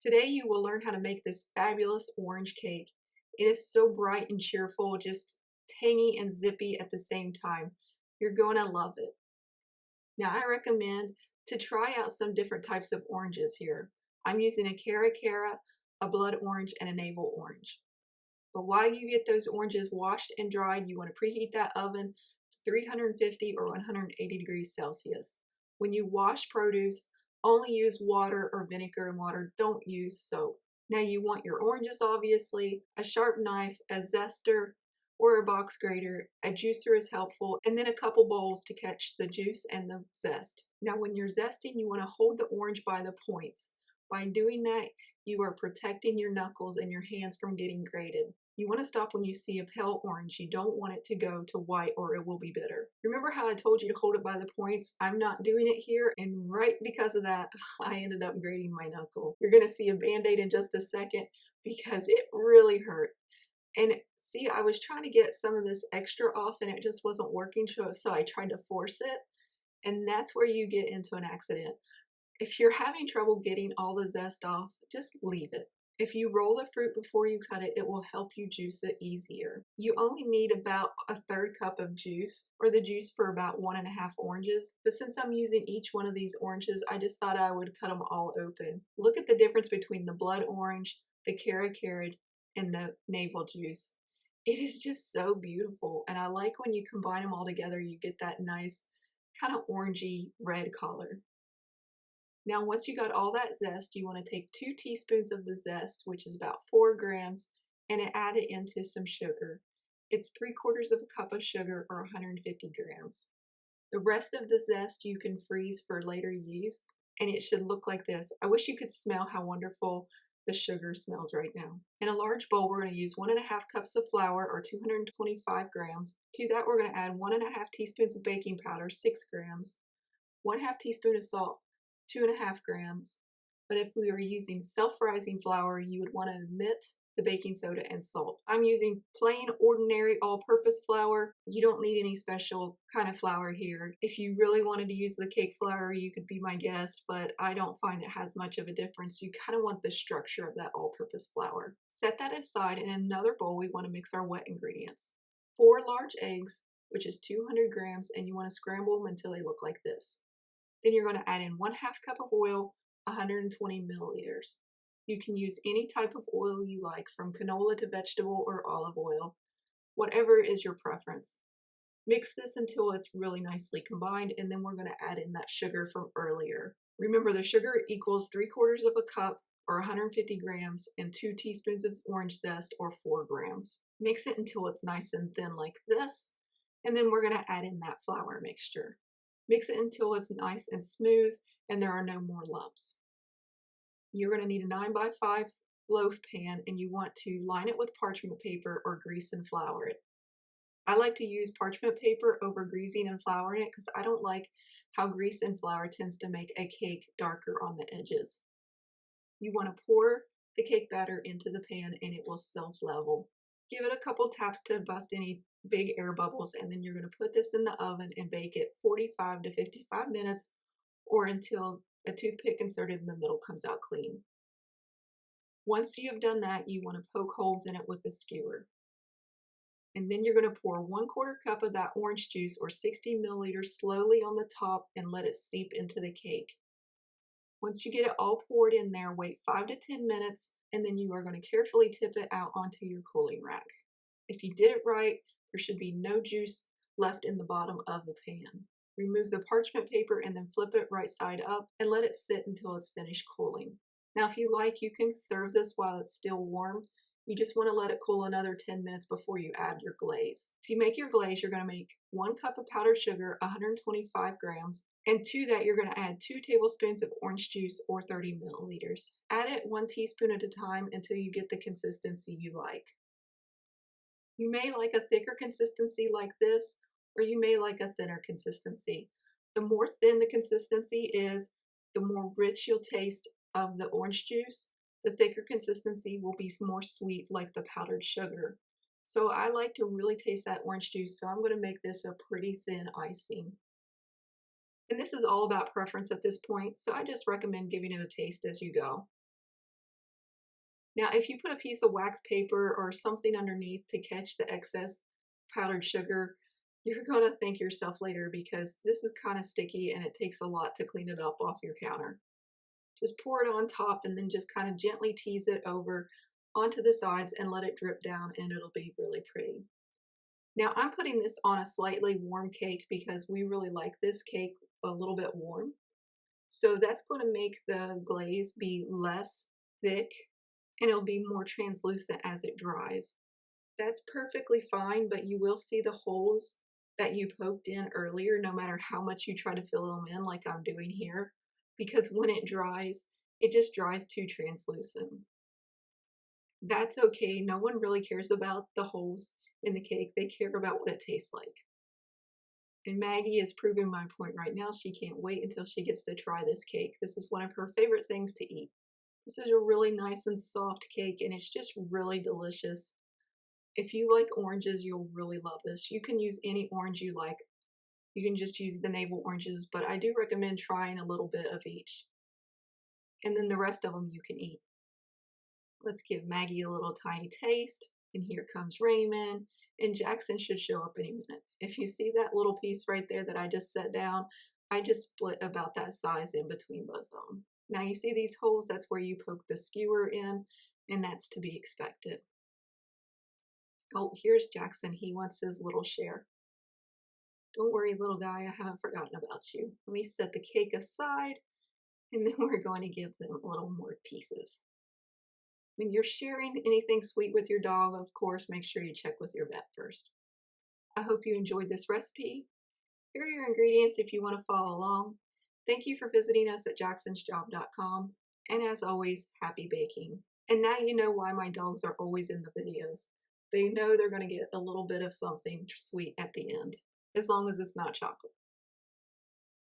Today you will learn how to make this fabulous orange cake. It is so bright and cheerful, just tangy and zippy at the same time. You're going to love it. Now I recommend to try out some different types of oranges here. I'm using a cara, a blood orange, and a navel orange. But while you get those oranges washed and dried, you want to preheat that oven to 350 or 180 degrees Celsius. When you wash produce, only use water or vinegar and water. Don't use soap. Now you want your oranges, obviously, a sharp knife, a zester, or a box grater. A juicer is helpful, and then a couple bowls to catch the juice and the zest. Now when you're zesting, you want to hold the orange by the points. By doing that, you are protecting your knuckles and your hands from getting grated. You want to stop when you see a pale orange. You don't want it to go to white or it will be bitter. Remember how I told you to hold it by the points? I'm not doing it here, and right because of that, I ended up grating my knuckle. You're going to see a band-aid in just a second because it really hurt. And see, I was trying to get some of this extra off and it just wasn't working, so I tried to force it, and that's where you get into an accident. If you're having trouble getting all the zest off, just leave it. If you roll the fruit before you cut it, it will help you juice it easier. You only need about a third cup of juice, or the juice for about 1.5 oranges. But since I'm using each one of these oranges, I just thought I would cut them all open. Look at the difference between the blood orange, the cara, and the navel juice. It is just so beautiful, and I like when you combine them all together, you get that nice kind of orangey red color. Now, once you got all that zest, you want to take 2 teaspoons of the zest, which is about 4 grams, and add it into some sugar. It's 3/4 of a cup of sugar, or 150 grams. The rest of the zest you can freeze for later use, and it should look like this. I wish you could smell how wonderful the sugar smells right now. In a large bowl, we're going to use 1.5 cups of flour, or 225 grams. To that, we're going to add 1.5 teaspoons of baking powder, 6 grams, 1/2 teaspoon of salt, 2.5 grams. But if we were using self-rising flour, you would want to omit the baking soda and salt. I'm using plain, ordinary, all-purpose flour. You don't need any special kind of flour here. If you really wanted to use the cake flour, you could be my guest, but I don't find it has much of a difference. You kind of want the structure of that all-purpose flour. Set that aside. In another bowl, we want to mix our wet ingredients. 4 large eggs, which is 200 grams, and you want to scramble them until they look like this. Then you're going to add in 1/2 cup of oil, 120 milliliters. You can use any type of oil you like, from canola to vegetable or olive oil, whatever is your preference. Mix this until it's really nicely combined, and then we're going to add in that sugar from earlier. Remember, the sugar equals 3/4 of a cup, or 150 grams, and 2 teaspoons of orange zest, or 4 grams. Mix it until it's nice and thin like this, and then we're going to add in that flour mixture. Mix it until it's nice and smooth and there are no more lumps. You're going to need a 9x5 loaf pan, and you want to line it with parchment paper or grease and flour it. I like to use parchment paper over greasing and flouring it because I don't like how grease and flour tends to make a cake darker on the edges. You want to pour the cake batter into the pan and it will self-level. Give it a couple taps to bust any big air bubbles, and then you're going to put this in the oven and bake it 45 to 55 minutes, or until a toothpick inserted in the middle comes out clean. Once you have done that, you want to poke holes in it with a skewer. And then you're going to pour 1/4 cup of that orange juice, or 60 milliliters, slowly on the top and let it seep into the cake. Once you get it all poured in there, wait 5 to 10 minutes, and then you are going to carefully tip it out onto your cooling rack. If you did it right, there should be no juice left in the bottom of the pan. Remove the parchment paper and then flip it right side up and let it sit until it's finished cooling. Now, if you like, you can serve this while it's still warm. You just want to let it cool another 10 minutes before you add your glaze. To make your glaze, you're going to make 1 cup of powdered sugar, 125 grams, and to that you're going to add 2 tablespoons of orange juice, or 30 milliliters. Add it 1 teaspoon at a time until you get the consistency you like. You may like a thicker consistency like this, or you may like a thinner consistency. The more thin the consistency is, the more rich you'll taste of the orange juice. The thicker consistency will be more sweet, like the powdered sugar. So I like to really taste that orange juice, so I'm going to make this a pretty thin icing. And this is all about preference at this point, so I just recommend giving it a taste as you go. Now, if you put a piece of wax paper or something underneath to catch the excess powdered sugar, you're going to thank yourself later because this is kind of sticky and it takes a lot to clean it up off your counter. Just pour it on top and then just kind of gently tease it over onto the sides and let it drip down and it'll be really pretty. Now I'm putting this on a slightly warm cake because we really like this cake a little bit warm. So that's going to make the glaze be less thick and it'll be more translucent as it dries. That's perfectly fine, but you will see the holes that you poked in earlier no matter how much you try to fill them in like I'm doing here, because when it dries, it just dries too translucent. That's okay. No one really cares about the holes in the cake. They care about what it tastes like. And Maggie is proving my point right now. She can't wait until she gets to try this cake. This is one of her favorite things to eat. This is a really nice and soft cake and it's just really delicious. If you like oranges, you'll really love this. You can use any orange you like. You can just use the navel oranges, but I do recommend trying a little bit of each. And then the rest of them you can eat. Let's give Maggie a little tiny taste. And here comes Raymond. And Jackson should show up any minute. If you see that little piece right there that I just set down, I just split about that size in between both of them. Now you see these holes, that's where you poke the skewer in, and that's to be expected. Oh, here's Jackson. He wants his little share. Don't worry, little guy, I haven't forgotten about you. Let me set the cake aside, and then we're going to give them a little more pieces. When you're sharing anything sweet with your dog, of course, make sure you check with your vet first. I hope you enjoyed this recipe. Here are your ingredients if you want to follow along. Thank you for visiting us at jacksonsjob.com. And as always, happy baking. And now you know why my dogs are always in the videos. They know they're going to get a little bit of something sweet at the end, as long as it's not chocolate.